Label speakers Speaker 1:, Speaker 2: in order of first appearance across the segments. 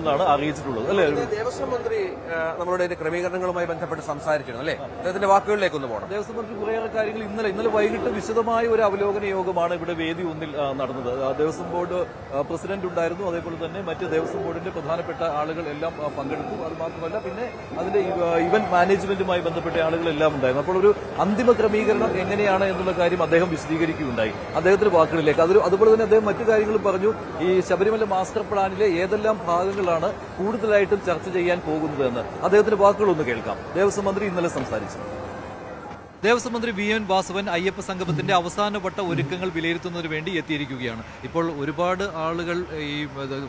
Speaker 1: എന്നാണ് അറിയിച്ചിട്ടുള്ളത് അല്ലേ?
Speaker 2: ദേവസ്വം മന്ത്രി നമ്മളുടെ ക്രമീകരണങ്ങളുമായി ബന്ധപ്പെട്ട് സംസാരിച്ചിരുന്നു അല്ലേ? അദ്ദേഹത്തിന്റെ വാക്കുകളിലേക്ക് ഒന്ന് പോകണം.
Speaker 1: ദേവസ്വം മന്ത്രി കുറേയേറെ കാര്യങ്ങൾ ഇന്നലെ വൈകിട്ട് വിശദമായ ഒരു അവലോകന യോഗമാണ് ഇവിടെ വേദി ഒന്നിൽ നടന്നത്. ദേവസ്വം ബോർഡ് പ്രസിഡന്റ് ഉണ്ടായിരുന്നു, അതേപോലെ തന്നെ മറ്റ് ദേവസ്വം ബോർഡിന്റെ പ്രധാനപ്പെട്ട ആളുകൾ എല്ലാം പങ്കെടുത്തു. അത് മാത്രമല്ല പിന്നെ അതിന്റെ ഇവന്റ് മാനേജ്മെന്റുമായി ബന്ധപ്പെട്ട ആളുകളെല്ലാം ഉണ്ടായിരുന്നു. അപ്പോൾ ഒരു അന്തിമ ക്രമീകരണം എങ്ങനെയാണ് എന്നുള്ള കാര്യം അദ്ദേഹം വിശദീകരിക്കുകയുണ്ടായി അദ്ദേഹത്തിന്റെ വാക്കുകളിലേക്ക്. അതുപോലെ തന്നെ അദ്ദേഹം മറ്റു കാര്യങ്ങളും പറഞ്ഞു. ഈ ശബരിമല മാസ്റ്റർ പ്ലാനിലെ ഏതെല്ലാം ഭാഗങ്ങളാണ് കൂടുതലായിട്ടും ചർച്ച ചെയ്യാൻ പോകുന്നതെന്ന് അദ്ദേഹത്തിന്റെ വാക്കുകളൊന്ന് കേൾക്കാം. ദേവസ്വം മന്ത്രി ഇന്നലെ സംസാരിച്ചു. ദേവസ്വം മന്ത്രി വി എൻ വാസവൻ അയ്യപ്പ സംഗമത്തിന്റെ അവസാനവട്ട ഒരുക്കങ്ങൾ വിലയിരുത്തുന്നതിന് വേണ്ടി എത്തിയിരിക്കുകയാണ്. ഇപ്പോൾ ഒരുപാട് ആളുകൾ ഈ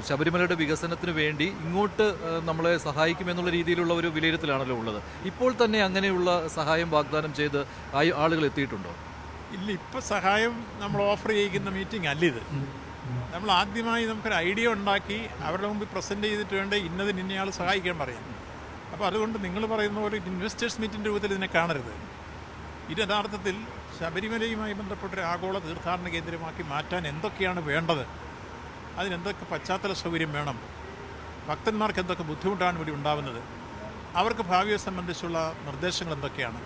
Speaker 1: ശബരിമലയുടെ വികസനത്തിന് വേണ്ടി ഇങ്ങോട്ട് നമ്മളെ സഹായിക്കുമെന്നുള്ള രീതിയിലുള്ള ഒരു വിലയിരുത്തലാണല്ലോ ഉള്ളത്. ഇപ്പോൾ തന്നെ അങ്ങനെയുള്ള സഹായം വാഗ്ദാനം ചെയ്ത് ആളുകൾ എത്തിയിട്ടുണ്ടോ?
Speaker 3: ഇല്ല, ഇപ്പൊ സഹായം നമ്മൾ ഓഫർ ചെയ്യുന്ന മീറ്റിംഗ് അല്ല ഇത്. നമ്മൾ ആദ്യമായി നമുക്കൊരു ഐഡിയ ഉണ്ടാക്കി അവരുടെ മുമ്പിൽ പ്രസന്റ് ചെയ്തിട്ട് വേണ്ട ഇന്നതിന് ഇന്നയാൾ സഹായിക്കാൻ പറയാം. അപ്പോൾ അതുകൊണ്ട് നിങ്ങൾ പറയുന്ന പോലെ ഇൻവെസ്റ്റേഴ്സ് മീറ്റിൻ്റെ രൂപത്തിൽ ഇതിനെ കാണരുത്. ഇത് യഥാർത്ഥത്തിൽ ശബരിമലയുമായി ബന്ധപ്പെട്ടൊരു ആഗോള തീർത്ഥാടന കേന്ദ്രമാക്കി മാറ്റാൻ എന്തൊക്കെയാണ് വേണ്ടത്, അതിനെന്തൊക്കെ പശ്ചാത്തല സൗകര്യം വേണം, ഭക്തന്മാർക്ക് എന്തൊക്കെ ബുദ്ധിമുട്ടാണ് ഇവിടെ ഉണ്ടാകുന്നത്, അവർക്ക് ഭാവിയെ സംബന്ധിച്ചുള്ള നിർദ്ദേശങ്ങൾ എന്തൊക്കെയാണ്,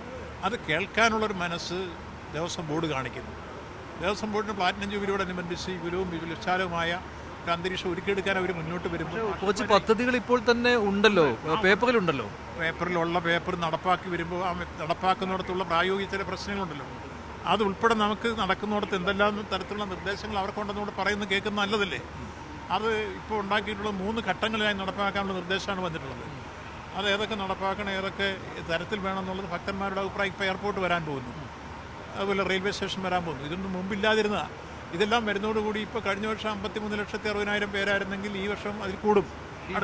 Speaker 3: അത് കേൾക്കാനുള്ളൊരു മനസ്സ് ദേവസ്വം ബോർഡ് കാണിക്കുന്നു. ദേവസ്വം ബോർഡിന് പ്ലാറ്റിനം ജൂബിലിയോടനുബന്ധിച്ച് വിശാലവുമായ ഒരു അന്തരീക്ഷം ഒരുക്കിയെടുക്കാൻ അവർ മുന്നോട്ട് വരുമ്പോൾ
Speaker 1: കുറച്ച് പദ്ധതികൾ ഇപ്പോൾ തന്നെ ഉണ്ടല്ലോ, പേപ്പറിലുണ്ടല്ലോ.
Speaker 3: പേപ്പറിലുള്ള പേപ്പർ നടപ്പാക്കി വരുമ്പോൾ ആ നടപ്പാക്കുന്നിടത്തുള്ള പ്രായോഗിക ചില പ്രശ്നങ്ങളുണ്ടല്ലോ, അത് ഉൾപ്പെടെ നമുക്ക് നടക്കുന്നിടത്ത് എന്തെല്ലാം തരത്തിലുള്ള നിർദ്ദേശങ്ങൾ അവർക്കുണ്ടെന്നുകൂടെ പറയുന്നത് കേൾക്കുന്ന നല്ലതല്ലേ. അത് ഇപ്പോൾ ഉണ്ടാക്കിയിട്ടുള്ള 3 ഘട്ടങ്ങളിലായി നടപ്പാക്കാനുള്ള നിർദ്ദേശമാണ് വന്നിട്ടുള്ളത്. അത് ഏതൊക്കെ നടപ്പാക്കണം, ഏതൊക്കെ തരത്തിൽ വേണമെന്നുള്ളത് ഭക്തന്മാരുടെ അഭിപ്രായം. ഇപ്പോൾ എയർപോർട്ട് വരാൻ പോകുന്നു, അതുപോലെ റെയിൽവേ സ്റ്റേഷൻ വരാൻ പോകുന്നു. ഇതൊന്നും മുമ്പില്ലാതിരുന്നതാണ്. ഇതെല്ലാം വരുന്നതോടുകൂടി ഇപ്പോൾ കഴിഞ്ഞ വർഷം 53,60,000 പേരായിരുന്നെങ്കിൽ ഈ വർഷം അതിൽ കൂടും.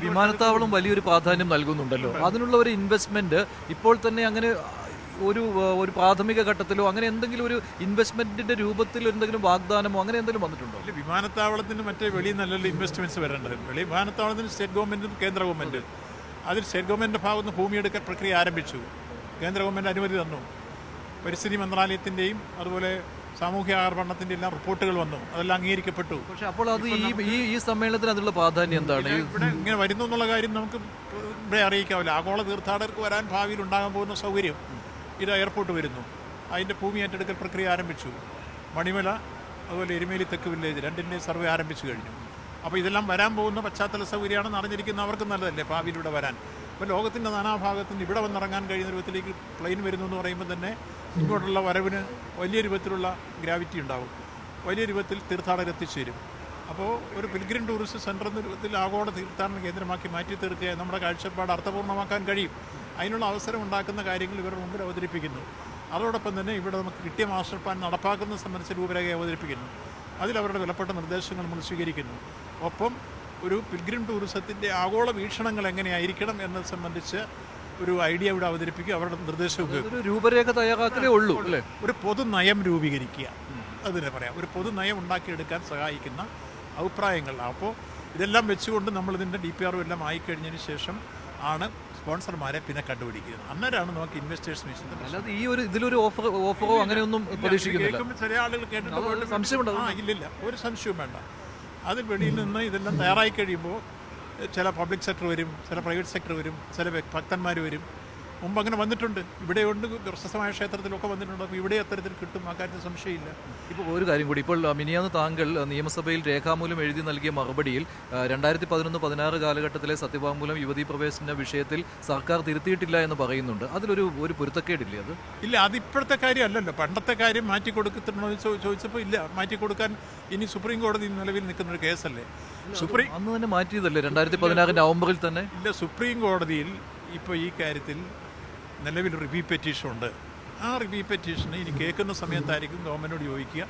Speaker 1: വിമാനത്താവളം വലിയൊരു പ്രാധാന്യം നൽകുന്നുണ്ടല്ലോ, അതിനുള്ള ഒരു ഇൻവെസ്റ്റ്മെന്റ് ഇപ്പോൾ തന്നെ അങ്ങനെ ഒരു പ്രാഥമിക ഘട്ടത്തിലോ അങ്ങനെ എന്തെങ്കിലും ഒരു ഇൻവെസ്റ്റ്മെന്റിന്റെ രൂപത്തിൽ എന്തെങ്കിലും വാഗ്ദാനമോ അങ്ങനെ എന്തെങ്കിലും വന്നിട്ടുണ്ടോ?
Speaker 3: ഇല്ല, വിമാനത്താവളത്തിന് മറ്റേ വെളിയിൽ നല്ലല്ലോ ഇൻവെസ്റ്റ്മെന്റ്സ് വരേണ്ടത്. വിമാനത്താവളത്തിന് സ്റ്റേറ്റ് ഗവൺമെന്റും കേന്ദ്ര ഗവൺമെന്റ്, അതിൽ സ്റ്റേറ്റ് ഗവൺമെന്റിന്റെ ഭാഗത്ത് നിന്ന് ഭൂമിയെടുക്കൽ പ്രക്രിയ ആരംഭിച്ചു. കേന്ദ്ര ഗവൺമെന്റ് അനുമതി തന്നു. പരിസ്ഥിതി മന്ത്രാലയത്തിന്റെയും അതുപോലെ സാമൂഹ്യ ആർഭരണത്തിന്റെ എല്ലാം റിപ്പോർട്ടുകൾ വന്നു, അതെല്ലാം അംഗീകരിക്കപ്പെട്ടു.
Speaker 1: പക്ഷെ അപ്പോൾ അത് ഈ സമ്മേളനത്തിന് അതിനുള്ള പ്രാധാന്യം എന്താണ്?
Speaker 3: ഇവിടെ ഇങ്ങനെ വരുന്നു എന്നുള്ള കാര്യം നമുക്ക് ഇവിടെ അറിയിക്കാവില്ല. ആഗോള തീർത്ഥാടകർക്ക് വരാൻ ഭാവിയിൽ ഉണ്ടാകാൻ പോകുന്ന സൗകര്യം, ഇത് എയർപോർട്ട് വരുന്നു, അതിന്റെ ഭൂമി ഏറ്റെടുക്കൽ പ്രക്രിയ ആരംഭിച്ചു. മണിമല അതുപോലെ എരുമേലി തെക്ക് വില്ലേജ് രണ്ടിൻ്റെയും സർവേ ആരംഭിച്ചു കഴിഞ്ഞു. അപ്പോൾ ഇതെല്ലാം വരാൻ പോകുന്ന പശ്ചാത്തല സൗകര്യമാണെന്ന് അറിഞ്ഞിരിക്കുന്നവർക്ക് നല്ലതല്ലേ ഭാവിയിലൂടെ വരാൻ. അപ്പോൾ ലോകത്തിൻ്റെ നാനാഭാഗത്തു നിന്ന് ഇവിടെ വന്നിറങ്ങാൻ കഴിയുന്ന രൂപത്തിലേക്ക് പ്ലെയിൻ വരുന്നു എന്ന് പറയുമ്പോൾ തന്നെ ഇങ്ങോട്ടുള്ള വരവിന് വലിയ രൂപത്തിലുള്ള ഗ്രാവിറ്റി ഉണ്ടാകും, വലിയ രൂപത്തിൽ തീർത്ഥാടകർ എത്തിച്ചേരും. അപ്പോൾ ഒരു പിൽഗ്രിം ടൂറിസ്റ്റ് സെൻ്റർ എന്ന രൂപത്തിൽ ആഗോള തീർത്ഥാടന കേന്ദ്രമാക്കി മാറ്റി തീർക്കുക നമ്മുടെ കാഴ്ചപ്പാട് അർത്ഥപൂർണ്ണമാക്കാൻ കഴിയും. അതിനുള്ള അവസരം ഉണ്ടാക്കുന്ന കാര്യങ്ങൾ ഇവരുടെ മുമ്പിൽ അവതരിപ്പിക്കുന്നു. അതോടൊപ്പം തന്നെ ഇവിടെ നമുക്ക് കിട്ടിയ മാസ്റ്റർ പ്ലാൻ നടപ്പാക്കുന്നത് സംബന്ധിച്ച രൂപരേഖ അവതരിപ്പിക്കുന്നു. അതിൽ അവരുടെ വിലപ്പെട്ട നിർദ്ദേശങ്ങൾ നമ്മൾ സ്വീകരിക്കുന്നു. ഒപ്പം ഒരു പിൽഗ്രിം ടൂറിസത്തിൻ്റെ ആഗോള വീക്ഷണങ്ങൾ എങ്ങനെയായിരിക്കണം എന്നത് സംബന്ധിച്ച് ഒരു ഐഡിയ ഇവിടെ അവതരിപ്പിക്കുക, അവരുടെ നിർദ്ദേശം
Speaker 1: രൂപരേഖ തയ്യാറാക്കലേ ഉള്ളൂ അല്ലേ.
Speaker 3: ഒരു പൊതുനയം രൂപീകരിക്കുക, അതിനെ പറയാം, ഒരു പൊതുനയം ഉണ്ടാക്കിയെടുക്കാൻ സഹായിക്കുന്ന അഭിപ്രായങ്ങൾ. അപ്പോൾ ഇതെല്ലാം വെച്ചുകൊണ്ട് നമ്മളിതിൻ്റെ DPR എല്ലാം ആയിക്കഴിഞ്ഞതിന് ശേഷം ആണ് സ്പോൺസർമാരെ പിന്നെ കണ്ടുപിടിക്കുന്നത്. അന്നേരമാണ് നമുക്ക് ഇൻവെസ്റ്റേഴ്സ് മീറ്റിംഗ്.
Speaker 1: അല്ലാതെ ഈ ഒരു ഇതിലൊരു ഓഫറോ അങ്ങനെയൊന്നും പ്രതീക്ഷിക്കുന്നില്ല.
Speaker 3: ചില ആളുകൾ കേട്ടിട്ട്
Speaker 1: സംശയമുണ്ടോ?
Speaker 3: ഇല്ലില്ല, ഒരു സംശയവും വേണ്ട. അതിൽ വെളിയിൽ നിന്ന് ഇതെല്ലാം തയ്യാറായി കഴിയുമ്പോൾ ചില പബ്ലിക് സെക്ടർ വരും, ചില പ്രൈവറ്റ് സെക്ടർ വരും, ചില ഭക്തന്മാർ വരും. മുമ്പ് അങ്ങനെ വന്നിട്ടുണ്ട്, ഇവിടെയുണ്ട്, പ്രശസ്തമായ ക്ഷേത്രത്തിലൊക്കെ വന്നിട്ടുണ്ട്. അപ്പോൾ ഇവിടെ അത്തരത്തിൽ കിട്ടും, ആ കാര്യത്തിൽ സംശയമില്ല.
Speaker 1: ഇപ്പോൾ ഒരു കാര്യം കൂടി, ഇപ്പോൾ മിനിയാന്ന് താങ്കൾ നിയമസഭയിൽ രേഖാമൂലം എഴുതി നൽകിയ മറുപടിയിൽ 2011-16 കാലഘട്ടത്തിലെ സത്യവാങ്മൂലം യുവതീ പ്രവേശന വിഷയത്തിൽ സർക്കാർ തിരുത്തിയിട്ടില്ല എന്ന് പറയുന്നുണ്ട്. അതിലൊരു പൊരുത്തക്കേടില്ലേ അത്?
Speaker 3: ഇല്ല, അതിപ്പോഴത്തെ കാര്യമല്ലല്ലോ. പണ്ടത്തെ കാര്യം മാറ്റി കൊടുക്കത്തിട്ടുണ്ടോ ചോദിച്ചപ്പോൾ ഇല്ല, മാറ്റി കൊടുക്കാൻ ഇനി സുപ്രീം കോടതി നിലവിൽ നിൽക്കുന്ന ഒരു കേസല്ലേ.
Speaker 1: അന്ന് തന്നെ മാറ്റിയതല്ലേ 2016 നവംബറിൽ തന്നെ?
Speaker 3: ഇല്ല, സുപ്രീം കോടതിയിൽ ഇപ്പോൾ ഈ കാര്യത്തിൽ നിലവിൽ റിവ്യൂ പെറ്റീഷൻ ഉണ്ട്. ആ റിവ്യൂ പെറ്റീഷന് ഇനി കേൾക്കുന്ന സമയത്തായിരിക്കും ഗവൺമെൻറ്റോട് ചോദിക്കുക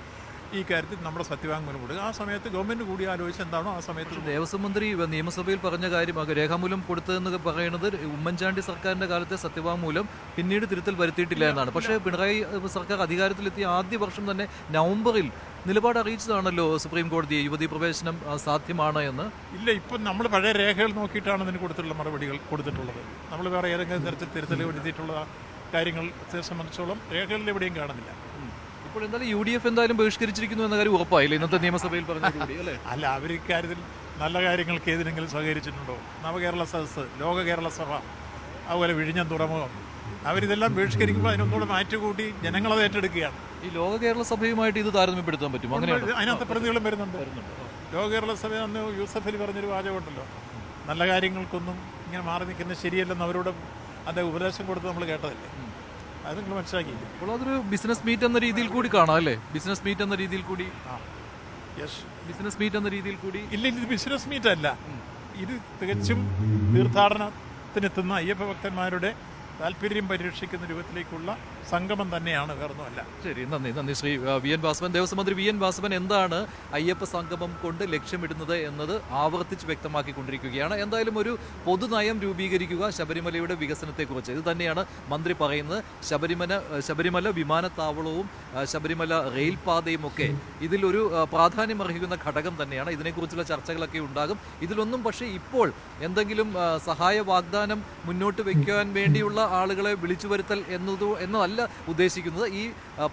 Speaker 3: ഈ കാര്യത്തിൽ നമ്മുടെ സത്യവാങ്മൂലം കൊടുക്കുക. ആ സമയത്ത് ഗവൺമെൻറ് കൂടി ആലോചിച്ച് എന്താണോ ആ സമയത്ത്.
Speaker 1: ദേവസ്വം മന്ത്രി നിയമസഭയിൽ പറഞ്ഞ കാര്യം രേഖാമൂലം കൊടുത്തതെന്ന് പറയുന്നത് ഉമ്മൻചാണ്ടി സർക്കാരിൻ്റെ കാലത്തെ സത്യവാങ്മൂലം പിന്നീട് തിരുത്തൽ വരുത്തിയിട്ടില്ല എന്നാണ്. പക്ഷേ പിണറായി സർക്കാർ അധികാരത്തിലെത്തിയ ആദ്യ വർഷം തന്നെ നവംബറിൽ നിലപാട് അറിയിച്ചതാണല്ലോ സുപ്രീം കോടതിയെ യുവതീ പ്രവേശനം സാധ്യമാണ് എന്ന്.
Speaker 3: ഇല്ല, ഇപ്പം നമ്മൾ പഴയ രേഖകൾ നോക്കിയിട്ടാണ് അതിന് കൊടുത്തിട്ടുള്ള മറുപടികൾ കൊടുത്തിട്ടുള്ളത്. നമ്മൾ വേറെ ഏതെങ്കിലും തരത്തിൽ തിരുത്തൽ വരുത്തിയിട്ടുള്ള കാര്യങ്ങൾ സംബന്ധിച്ചോളം രേഖകളിൽ എവിടെയും കാണുന്നില്ല.
Speaker 1: ഇപ്പോൾ എന്തായാലും UDF എന്തായാലും ബഹിഷ്കരിച്ചിരിക്കുന്നു എന്ന കാര്യം ഉറപ്പായില്ല ഇന്നത്തെ നിയമസഭയിൽ പറഞ്ഞ.
Speaker 3: അല്ല, അവർ ഇക്കാര്യത്തിൽ നല്ല കാര്യങ്ങൾക്ക് ഏതിനെങ്കിലും സഹകരിച്ചിട്ടുണ്ടോ? നവകേരള സദസ്സ്, ലോക കേരള സഭ, അതുപോലെ വിഴിഞ്ഞം തുറമുഖം, അവരിതെല്ലാം ബഹിഷ്കരിക്കുമ്പോൾ അതിനൊന്നുകൂടെ മാറ്റുകൂട്ടി ജനങ്ങളത് ഏറ്റെടുക്കുകയാണ്.
Speaker 1: ഈ ലോക കേരള സഭയുമായിട്ട് ഇത് താരതമ്യപ്പെടുത്താൻ പറ്റും? അങ്ങനെയാണ്
Speaker 3: അതിനകത്ത് പ്രതികളും വരുന്നുണ്ട്. ലോക കേരള സഭ അന്ന് യൂസഫ് അലി പറഞ്ഞൊരു വാചകമുണ്ടല്ലോ, നല്ല കാര്യങ്ങൾക്കൊന്നും ഇങ്ങനെ മാറി നിൽക്കുന്നത് ശരിയല്ലെന്ന് അവരോട് അദ്ദേഹം ഉപദേശം കൊടുത്ത് നമ്മൾ കേട്ടതല്ലേ. അത് നിങ്ങൾ മനസ്സിലാക്കിയില്ല.
Speaker 1: അപ്പോൾ അതൊരു ബിസിനസ് മീറ്റ് എന്ന രീതിയിൽ കൂടി കാണാം അല്ലേ? ബിസിനസ് മീറ്റ് എന്ന രീതിയിൽ കൂടി.
Speaker 3: യെസ്,
Speaker 1: ബിസിനസ് മീറ്റ് എന്ന രീതിയിൽ കൂടി.
Speaker 3: ഇല്ല, ഇത് ബിസിനസ് മീറ്റ് അല്ല. ഇത് തികച്ചും തീർത്ഥാടനത്തിനെത്തുന്ന അയ്യപ്പ ഭക്തന്മാരുടെ താല്പര്യം പരിരക്ഷിക്കുന്ന രൂപത്തിലേക്കുള്ള സംഗമം തന്നെയാണ്, വേറൊന്നുമല്ല.
Speaker 1: ശരി, നന്ദി ശ്രീ വി എൻ വാസവൻ. ദേവസ്വം മന്ത്രി വി എൻ വാസവൻ എന്താണ് അയ്യപ്പ സംഗമം കൊണ്ട് ലക്ഷ്യമിടുന്നത് എന്നത് ആവർത്തിച്ച് വ്യക്തമാക്കിക്കൊണ്ടിരിക്കുകയാണ്. എന്തായാലും ഒരു പൊതുനയം രൂപീകരിക്കുക ശബരിമലയുടെ വികസനത്തെക്കുറിച്ച്, ഇത് തന്നെയാണ് മന്ത്രി പറയുന്നത്. ശബരിമല വിമാനത്താവളവും ശബരിമല റെയിൽപാതയും ഒക്കെ ഇതിലൊരു പ്രാധാന്യമർഹിക്കുന്ന ഘടകം തന്നെയാണ്. ഇതിനെക്കുറിച്ചുള്ള ചർച്ചകളൊക്കെ ഉണ്ടാകും. ഇതിലൊന്നും പക്ഷേ ഇപ്പോൾ എന്തെങ്കിലും സഹായ വാഗ്ദാനം മുന്നോട്ട് വയ്ക്കാൻ വേണ്ടിയുള്ള ആളുകളെ വിളിച്ചു വരുത്തൽ എന്നതല്ല ഉദ്ദേശിക്കുന്നത്. ഈ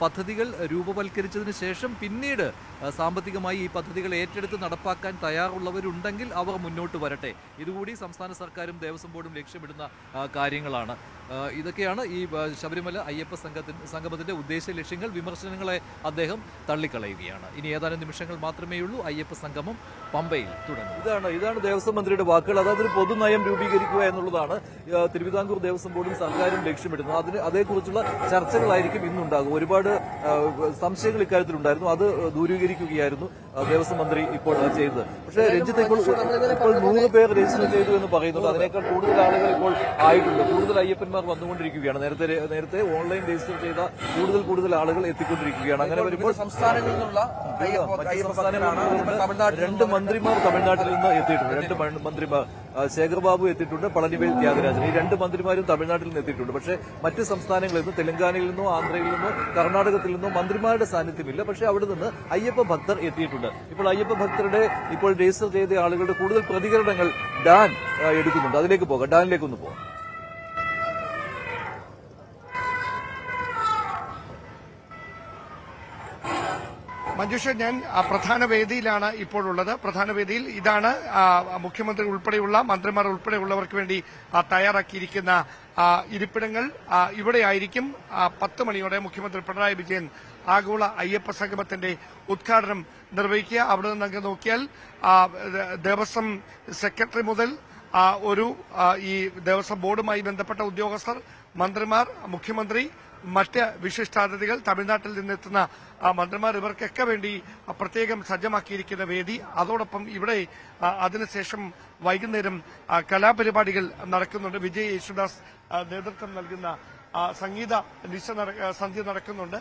Speaker 1: പദ്ധതികൾ രൂപവൽക്കരിച്ചതിന് ശേഷം പിന്നീട് സാമ്പത്തികമായി ഈ പദ്ധതികൾ ഏറ്റെടുത്ത് നടപ്പാക്കാൻ തയ്യാറുള്ളവരുണ്ടെങ്കിൽ അവർ മുന്നോട്ട് വരട്ടെ. ഇതുകൂടി സംസ്ഥാന സർക്കാരും ദേവസ്വം ബോർഡും ലക്ഷ്യമിടുന്ന കാര്യങ്ങളാണ്. ഇതൊക്കെയാണ് ഈ ശബരിമല അയ്യപ്പ സംഗമത്തിന്റെ ഉദ്ദേശ ലക്ഷ്യങ്ങൾ. വിമർശനങ്ങളെ അദ്ദേഹം തള്ളിക്കളയുകയാണ്. ഇനി ഏതാനും നിമിഷങ്ങൾ മാത്രമേയുള്ളൂ അയ്യപ്പ സംഗമം പമ്പയിൽ തുടങ്ങും. ഇതാണ് ദേവസ്വം മന്ത്രിയുടെ വാക്കുകൾ. അതായത് ഒരു പൊതുനയം രൂപീകരിക്കുക എന്നുള്ളതാണ് തിരുവിതാംകൂർ ദേവസ്വം ബോർഡും സർക്കാരും ലക്ഷ്യമിടുന്നത്. അതേക്കുറിച്ചുള്ള ചർച്ചകളായിരിക്കും ഇന്നുണ്ടാകും. ഒരുപാട് സംശയങ്ങൾ ഇക്കാര്യത്തിലുണ്ടായിരുന്നു. അത് ദൂരീകരിക്കുകയായിരുന്നു ദേവസ്വം മന്ത്രി ഇപ്പോൾ ചെയ്തത്. പക്ഷേ രഞ്ജിത്ത്, ഇപ്പോൾ 100 പേർ രജിസ്റ്റർ ചെയ്തു എന്ന് പറയുന്നുണ്ട്. അതിനേക്കാൾ കൂടുതൽ ആളുകൾ ഇപ്പോൾ ആയിട്ടുണ്ട്. കൂടുതൽ അയ്യപ്പന്മാർ വന്നുകൊണ്ടിരിക്കുകയാണ്. നേരത്തെ ഓൺലൈൻ രജിസ്റ്റർ ചെയ്ത കൂടുതൽ ആളുകൾ എത്തിക്കൊണ്ടിരിക്കുകയാണ്. അങ്ങനെ വരുമ്പോൾ
Speaker 2: സംസ്ഥാനങ്ങളിൽ നിന്നുള്ള
Speaker 1: രണ്ട് മന്ത്രിമാർ തമിഴ്നാട്ടിൽ നിന്ന് എത്തിയിട്ടുണ്ട്. 2 മന്ത്രിമാർ, ശേഖർ ബാബു എത്തിയിട്ടുണ്ട്, പളനിവേൽ ത്യാഗരാജൻ. ഈ 2 മന്ത്രിമാരും തമിഴ്നാട്ടിൽ നിന്ന് എത്തിയിട്ടുണ്ട്. പക്ഷേ മറ്റ് സംസ്ഥാനങ്ങളിൽ നിന്ന്, തെലങ്കാനയിൽ നിന്നോ ആന്ധ്രയിൽ നിന്നോ കർണാടകത്തിൽ നിന്നോ മന്ത്രിമാരുടെ സാന്നിധ്യമില്ല. പക്ഷേ അവിടെ നിന്ന് അയ്യപ്പ ഭക്തർ എത്തിയിട്ടുണ്ട്. ഇപ്പോൾ അയ്യപ്പ ഭക്തരുടെ ഇപ്പോൾ രജിസ്റ്റർ ചെയ്ത ആളുകളുടെ കൂടുതൽ പ്രതികരണങ്ങൾ ഡാൻ എടുക്കുന്നുണ്ട്. അതിലേക്ക് പോകാം, ഡാനിലേക്കൊന്ന് പോകാം.
Speaker 4: മഞ്ജുഷ, ഞാൻ പ്രധാന വേദിയിലാണ് ഇപ്പോഴുള്ളത്. പ്രധാന വേദിയിൽ ഇതാണ് മുഖ്യമന്ത്രി ഉൾപ്പെടെയുള്ള മന്ത്രിമാർ ഉൾപ്പെടെയുള്ളവർക്ക് വേണ്ടി തയ്യാറാക്കിയിരിക്കുന്ന ഇരിപ്പിടങ്ങൾ. ഇവിടെയായിരിക്കും 10 മണിയോടെ മുഖ്യമന്ത്രി പിണറായി വിജയൻ ആഗോള അയ്യപ്പ സംഗമത്തിന്റെ ഉദ്ഘാടനം നിർവഹിക്കുക. അവിടെ നിന്ന് നോക്കിയാൽ ദേവസ്വം സെക്രട്ടറി മുതൽ ഈ ദേവസ്വം ബോർഡുമായി ബന്ധപ്പെട്ട ഉദ്യോഗസ്ഥർ, മന്ത്രിമാർ, മുഖ്യമന്ത്രി, മറ്റ് വിശിഷ്ടാതിഥികൾ, തമിഴ്നാട്ടിൽ നിന്നെത്തുന്ന മന്ത്രിമാർ, ഇവർക്കൊക്കെ വേണ്ടി പ്രത്യേകം സജ്ജമാക്കിയിരിക്കുന്ന വേദി. അതോടൊപ്പം ഇവിടെ അതിനുശേഷം വൈകുന്നേരം കലാപരിപാടികൾ നടക്കുന്നുണ്ട്. വിജയ് യേശുദാസ് നേതൃത്വം നൽകുന്ന സംഗീത സന്ധ്യ നടക്കുന്നുണ്ട്.